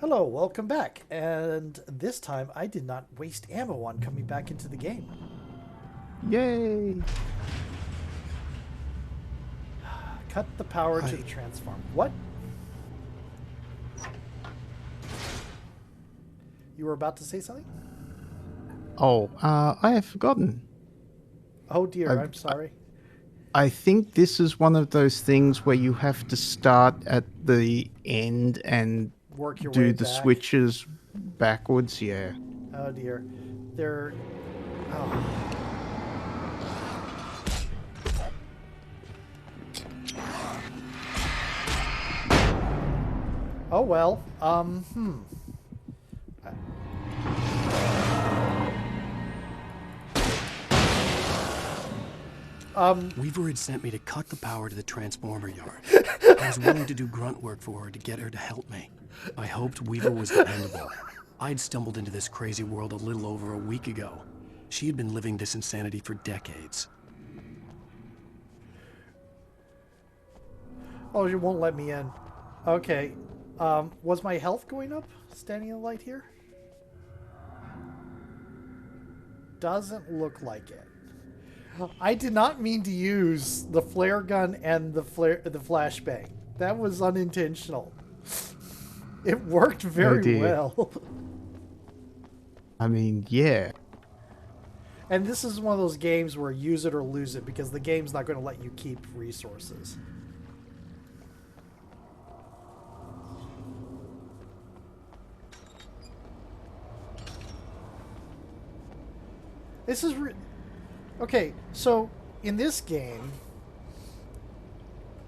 Hello, welcome back. And this time I did not waste ammo on coming back into the game. Yay! Cut the power to the I transform. What? You were about to say something? I have forgotten. Oh dear, I I'm sorry. I think this is one of those things where you have to start at the end and Work your way do the back. switches backwards. Yeah. Oh dear. There. Oh. Oh well. Weaver had sent me to cut the power to the transformer yard. I was willing to do grunt work for her to get her to help me. I hoped Weaver was dependable. I'd stumbled into this crazy world a little over a week ago. She had been living this insanity for decades. Oh, you won't let me in. Okay. Was my health going up standing in the light here? Doesn't look like it. I did not mean to use the flare gun and the flashbang. That was unintentional. It worked Oh very dear. well. I mean, yeah. And this is one of those games where use it or lose it because the game's not going to let you keep resources. This is okay. So in this game,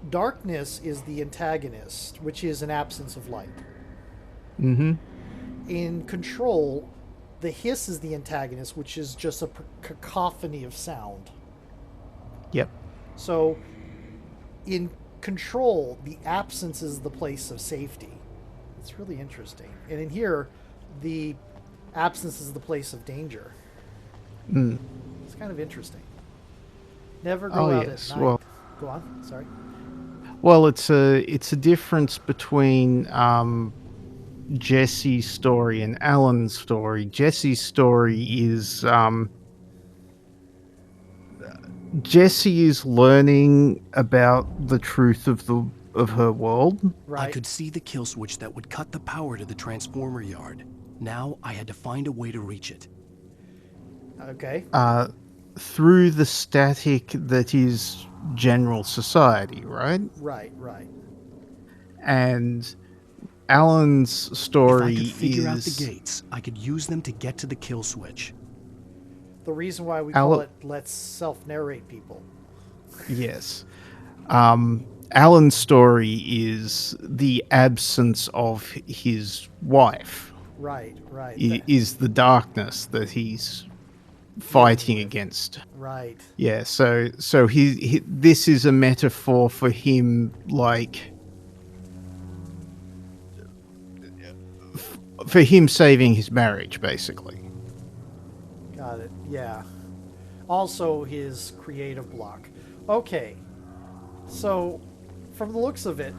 darkness is the antagonist, which is an absence of light. Mm-hmm. In Control, the hiss is the antagonist, which is just a cacophony of sound. Yep. So in Control, the absence is the place of safety. It's really interesting. And in here, the absence is the place of danger. Mm. It's kind of interesting. Never Oh go out at yes. night. Go on. Sorry. Well, it's a difference between Jesse's story and Alan's story. Jesse's story is Jessie is learning about the truth of her world. I Right. could see the kill switch that would cut the power to the transformer yard. Now I had to find a way to reach it. Okay. uh, through the static that is general society, right? Right. Right. And Alan's If I could story figure out the is gates, I could use them to get to the kill switch. The reason why we call Alan. it let's self-narrate people. Yes, Alan's story is the absence of his wife. Right. Right. Is the darkness that he's Dealing fighting with. against. Right. Yeah, so he this is a metaphor for him, like for him saving his marriage, basically. Got it. Yeah. Also, his creative block. Okay. So, from the looks of it,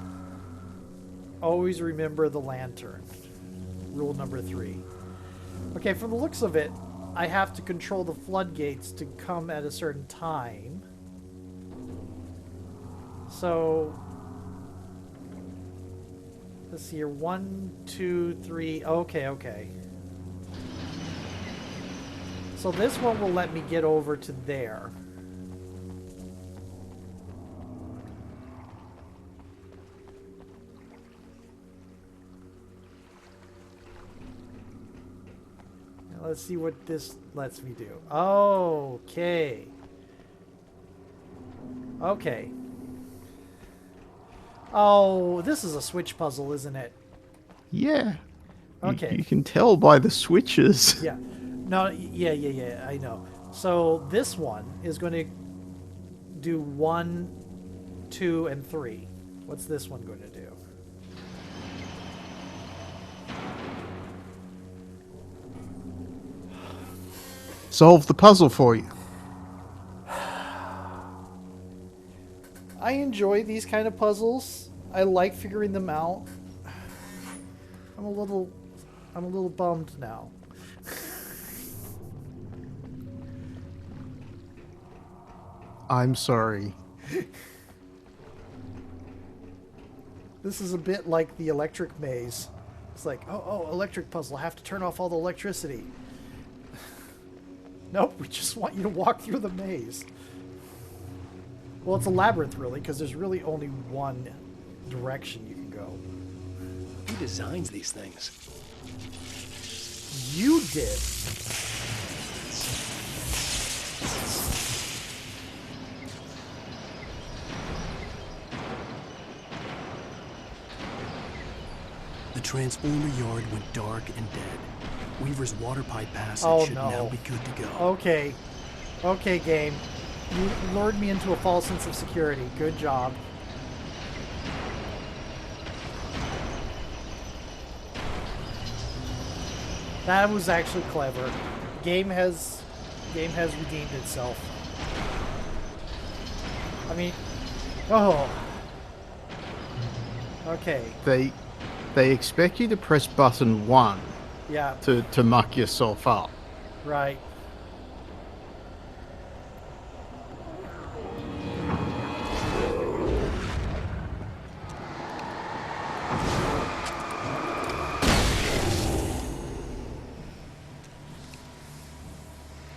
always remember the lantern. Rule number 3. Okay, from the looks of it, I have to control the floodgates to come at a certain time. So, let's see here. 1, 2, 3. Okay, okay. So this one will let me get over to there. Now let's see what this lets me do. Okay. Okay. Oh, this is a switch puzzle, isn't it? Yeah, Okay. you can tell by the switches. Yeah. No, yeah, I know. So this one is going to do 1, 2, and 3. What's this one going to do? Solve the puzzle for you. I enjoy these kind of puzzles. I like figuring them out. I'm I'm a little bummed now. I'm sorry. This is a bit like the electric maze. It's like, oh, electric puzzle. I have to turn off all the electricity. Nope, we just want you to walk through the maze. Well, it's a labyrinth, really, because there's really only one direction you can go. Who designs these things? You did. The transformer yard went dark and dead. Weaver's water pipe passage Oh, should no. now be good to go. Okay. Okay, game. You lured me into a false sense of security. Good job. That was actually clever. Game has redeemed itself. I mean, oh. Okay. They expect you to press button 1 Yeah. to muck yourself up. Right.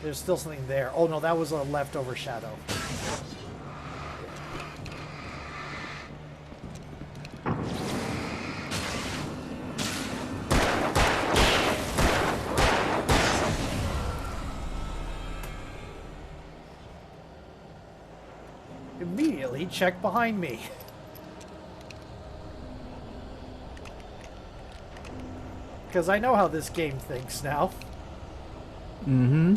There's still something there. Oh no, that was a leftover shadow. Immediately check behind me. Because I know how this game thinks now. Mm-hmm.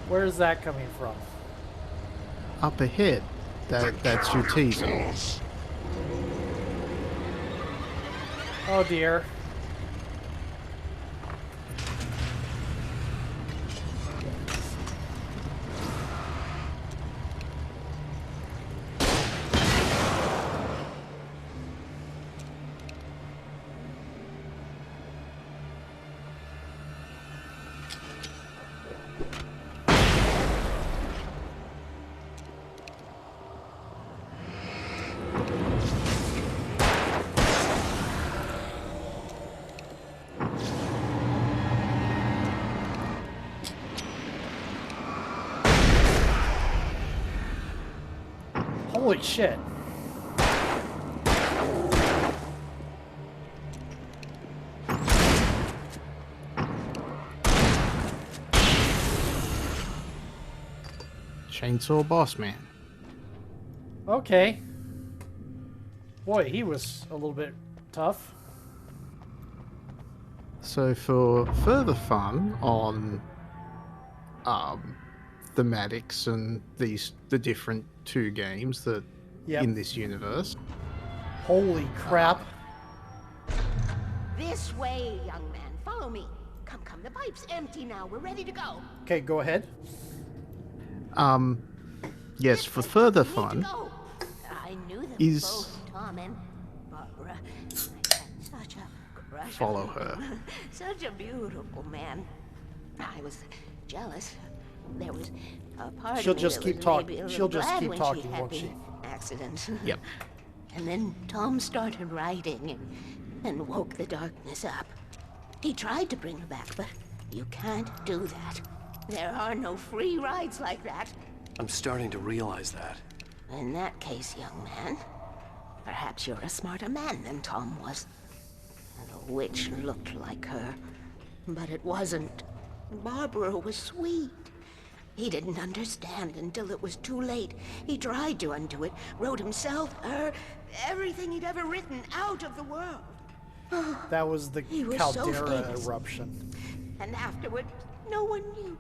Where's that coming from? Up ahead. That's your teaser. Oh dear. Holy shit. Chainsaw Boss Man. Okay. Boy, he was a little bit tough. So for further fun on thematics and the different 2 games that Yep. in this universe, Holy crap. This way, young man. Follow me. Come, come. The pipe's empty now. We're ready to go. Okay, go ahead. yes, for further We need to fun, go. I knew them is- both, Tom and Barbara. I had such a crush follow on her. him. Such a beautiful man. I was jealous. There was a part She'll of me just that keep was talk- maybe a little she'll just glad keep when talking, she had won't the she? accident. Yep. And then Tom started writing and woke the darkness up. He tried to bring her back, but you can't do that. There are no free rides like that. I'm starting to realize that. In that case, young man, perhaps you're a smarter man than Tom was. The witch looked like her, but it wasn't. Barbara was sweet. He didn't understand until it was too late. He tried to undo it, wrote himself, her, everything he'd ever written out of the world. That was the He was so caldera famous. eruption. And afterward, no one knew.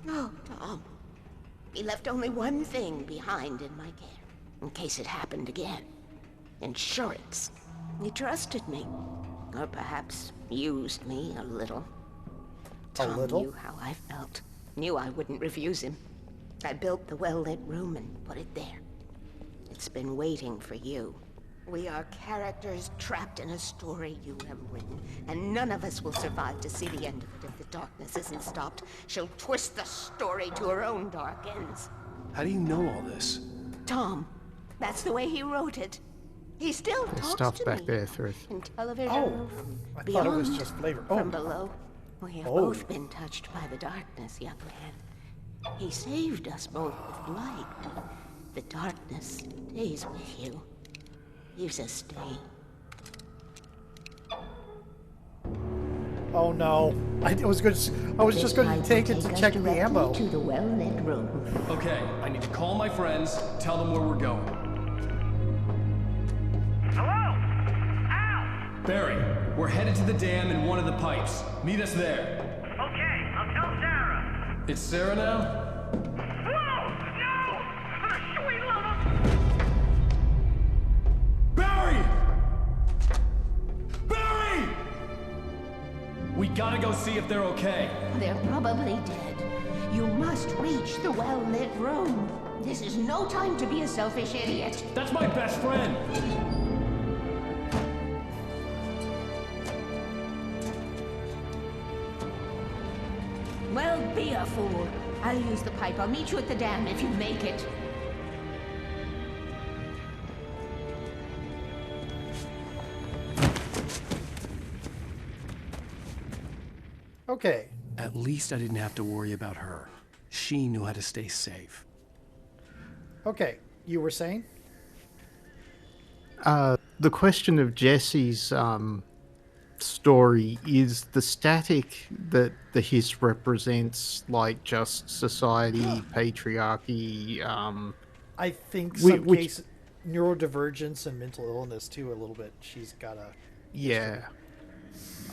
Oh, Tom. He left only one thing behind in my care. in case it happened again. Insurance. He trusted me. Or perhaps used me a little. Tom knew how I felt. Knew I wouldn't refuse him. I built the well-lit room and put it there. It's been waiting for you. We are characters trapped in a story you have written, and none of us will survive to see the end of it if the darkness isn't stopped. She'll twist the story to her own dark ends. How do you know all this? Tom, that's the way he wrote it. He still There's talks stuff to back me. there, Thryth. In television, Oh, from I beyond, thought it was just flavor. Oh. from below. We have both been touched by the darkness, young man. He saved us both with light, but the darkness stays with you. Leaves a stain. Oh no! I was just going to take it to check the ammo. To the well-lit room. Okay, I need to call my friends, tell them where we're going. Hello? Al! Barry, we're headed to the dam in one of the pipes. Meet us there. Okay, I'll tell Sarah. It's Sarah now? Whoa! No! For the sweet love of... Barry! Barry! We gotta go see if they're okay. They're probably dead. You must reach the well-lit room. This is no time to be a selfish idiot. That's my best friend. Well, be a fool. I'll use the pipe. I'll meet you at the dam if you make it. Okay. At least I didn't have to worry about her. She knew how to stay safe. Okay. You were saying? The question of Jesse's story is the static that the hiss represents, like just society, patriarchy. I think Which- some case neurodivergence and mental illness too. A little bit. She's got a. Yeah.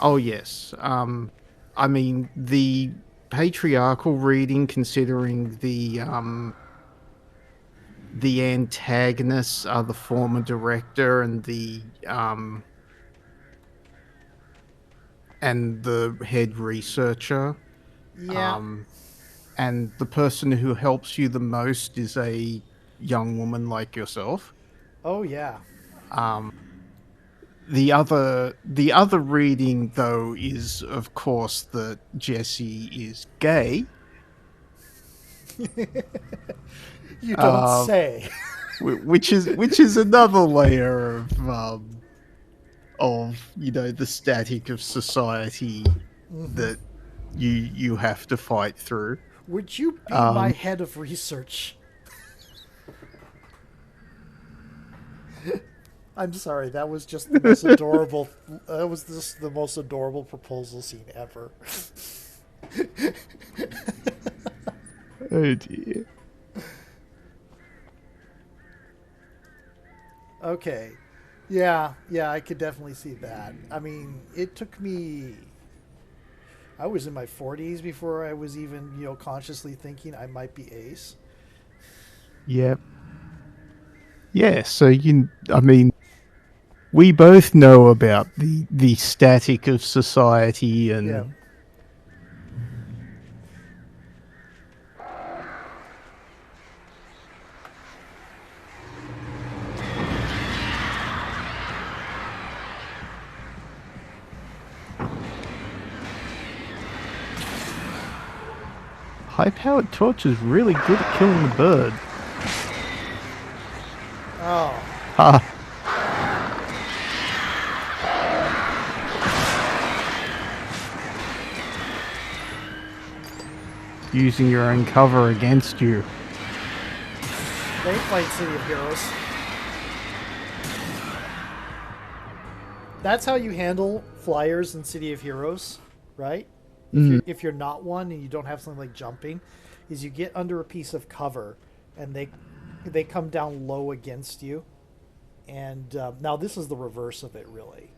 Oh yes. I mean the patriarchal reading, considering the antagonists are the former director and the head researcher. Yeah. And the person who helps you the most is a young woman like yourself. Oh yeah. The other reading, though, is of course that Jesse is gay. You don't say. which is another layer of the static of society that you have to fight through. Would you be my head of research? I'm sorry, that was just the most adorable. That was just the most adorable proposal scene ever. Oh dear. Okay. Yeah, I could definitely see that. I mean, it took me... I was in my 40s before I was even, consciously thinking I might be ace. Yep. Yeah, so we both know about the static of society and... Yeah. High-powered torch is really good at killing the bird. Oh. Ah. Using your own cover against you. They played City of Heroes. That's how you handle flyers in City of Heroes, right? If you're not one and you don't have something like jumping, is you get under a piece of cover and they come down low against you. And now this is the reverse of it, really,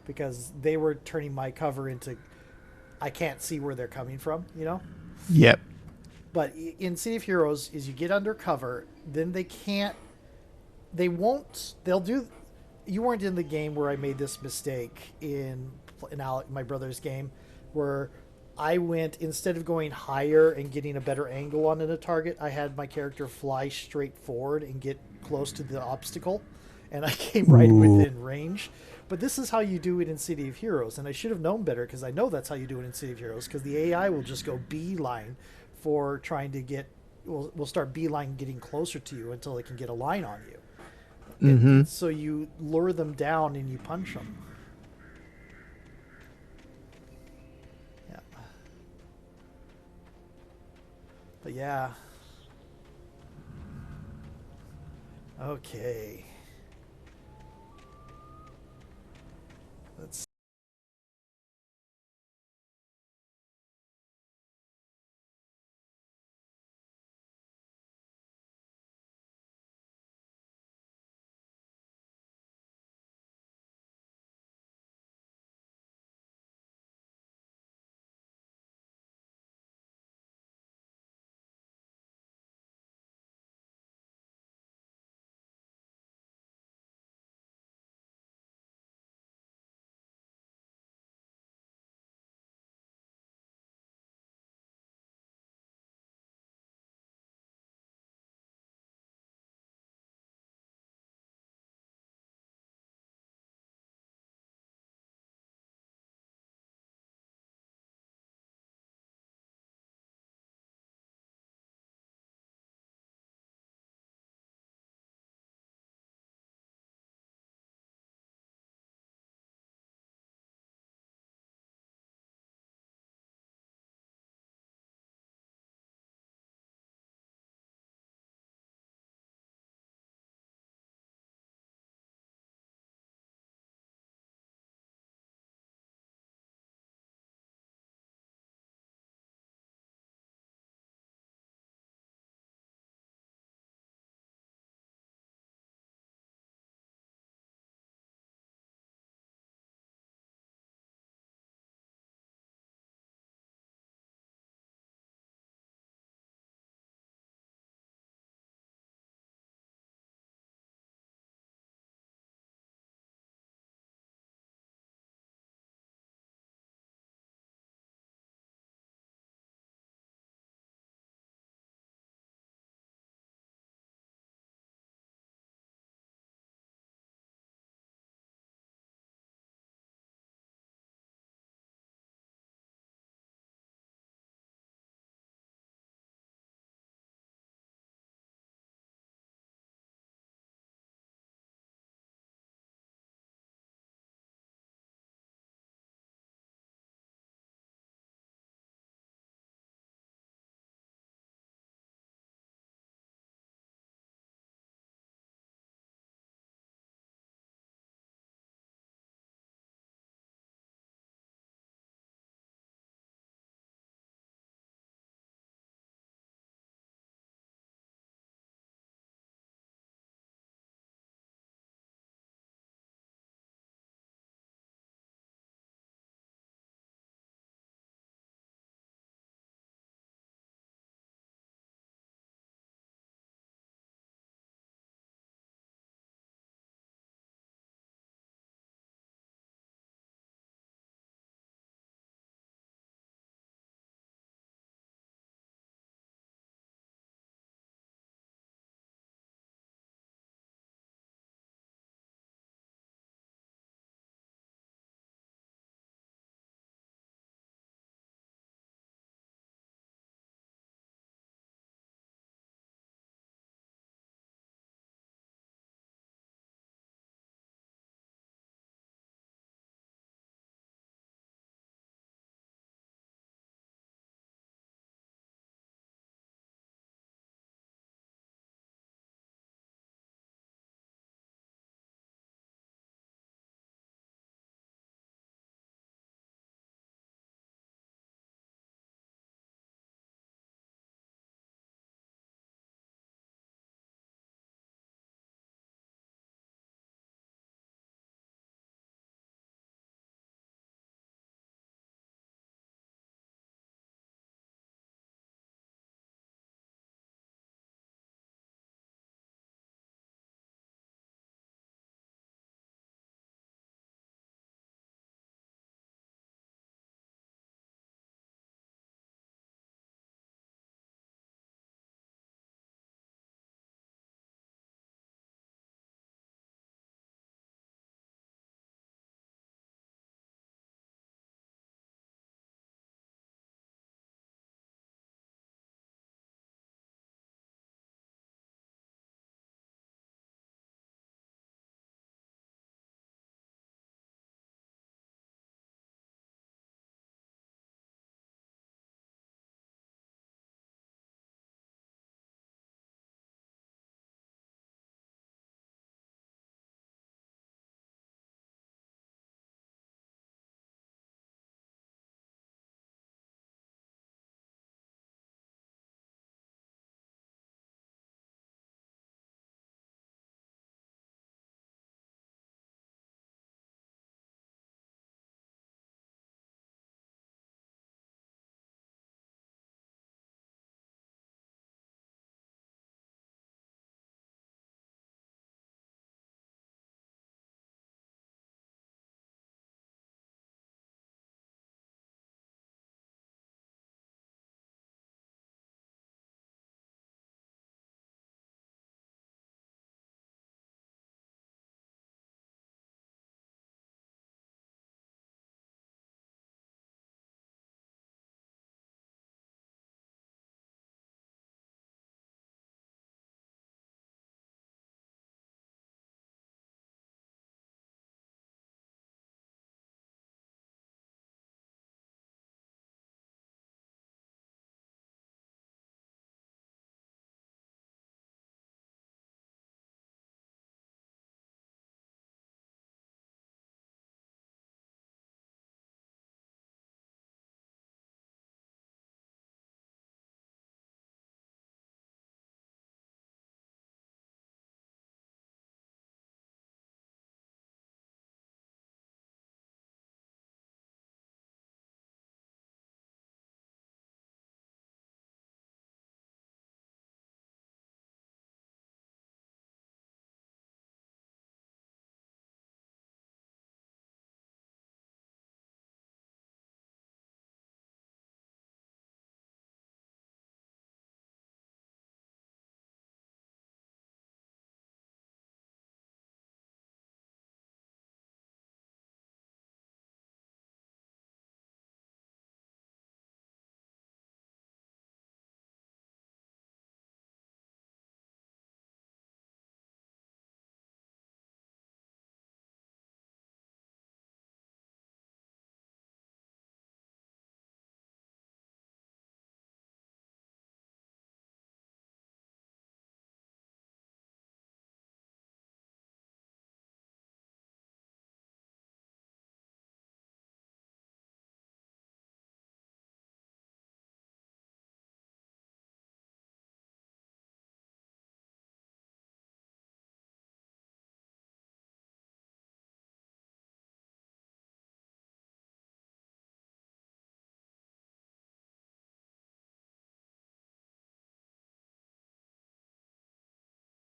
because they were turning my cover into I can't see where they're coming from, Yep. But in City of Heroes, is you get under cover, then they can't they won't. They'll do. You weren't in the game where I made this mistake in Alec, my brother's game, where I went, instead of going higher and getting a better angle on a target, I had my character fly straight forward and get close to the obstacle, and I came right within range. But this is how you do it in City of Heroes, and I should have known better, because I know that's how you do it in City of Heroes, because the AI will just go beeline for trying to get, will start beeline getting closer to you until they can get a line on you. Mm-hmm. So you lure them down and you punch them. Yeah. But yeah. Okay.